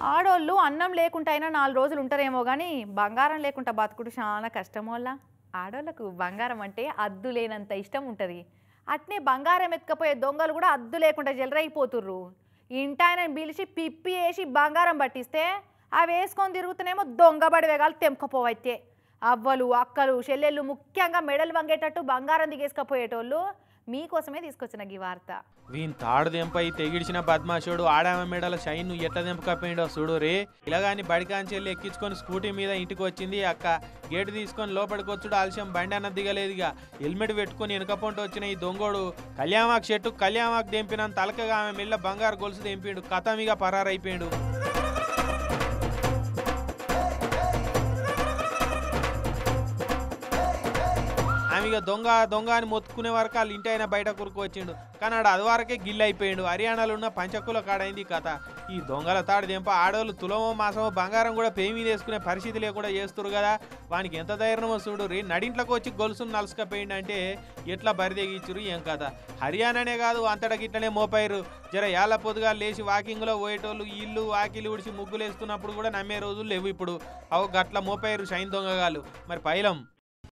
ఆడోళ్ళు అన్నం లేకుండా అయినా 4 రోజులు ఉంటారేమో గానీ, బంగారం లేకుండా బతుకుడు చాలా కష్టమోళ్ళ. ఆడోళ్ళకు బంగారం అంటే అద్దు లేనంత ఇష్టం ఉంటది. అట్నే బంగారం ఎత్తుకపోయే దొంగలు కూడా అద్దు లేకుండా జలరైపోతుర్రు. ఇంటాయనని పిలిచి పిప్పి ఏసి బంగారం పట్టిస్తే అవి వేసుకొని తిరుగుతూనేమో దొంగ బడివేగాలు తెంపుకపోవైతే. అవ్వలు, అక్కలు, చెల్లెళ్ళు ముఖ్యంగా మెడలు వంగేటట్టు బంగారం దిగేసుకపోయేటోళ్ళు మీకోసమే తీసుకొచ్చిన ఈ వార్త. వీని తాడు దెంపై తెగిడిచిన బద్మాషోడు ఆడామ మెడల షైన్ ఎట్లా దెంపకపోయిండో చూడు రే. ఇలాగాని బడికాంచెల్లి ఎక్కించుకొని స్కూటీ మీద ఇంటికి వచ్చింది అక్క. గేటు తీసుకొని లోపలికి వచ్చుడు ఆలస్యం, బండి అన్న దిగలేదుగా. హెల్మెట్ పెట్టుకుని వెనకపోంట వచ్చిన ఈ దొంగోడు కళ్యామాకు చెట్టు కళ్యామాకు దెంపినంత తలకగా ఆమె మెల్ల బంగారు గొలుసు దెంపిండు. కథమిగా పరారైపోయాడు. ఆమె దొంగ దొంగ అని మొత్తుకునే వరకు వాళ్ళ ఇంటి అయినా బయట కురుకు వచ్చిండు. కానీ ఆడు అది వరకే గిల్లైపోయాడు. హర్యానాలో ఉన్న పంచకుల కాడైంది కథ. ఈ దొంగల తాడు దెంప ఆడోళ్ళు తులమో మాసమో బంగారం కూడా పేయి మీద వేసుకునే పరిస్థితి లేకుండా చేస్తురు కదా. వానికి ఎంత ధైర్యమో చూడు రీ. నడింట్లోకి వచ్చి గొలుసును నలుసుకపోయిండు అంటే ఎట్లా బరిదెగిచ్చురు ఏం కదా. హర్యానానే కాదు అంతటా గిట్లనే మోపాయిరు. జర యాళ్ళ పొద్దుగా లేచి వాకింగ్లో పోయేటోళ్ళు ఇల్లు వాకిలు ఉడిచి ముగ్గులు వేస్తున్నప్పుడు కూడా నమ్మే రోజులు లేవు ఇప్పుడు. అవు గట్ల మోపాయిరు షైన్ దొంగగాళ్ళు. మరి పైలం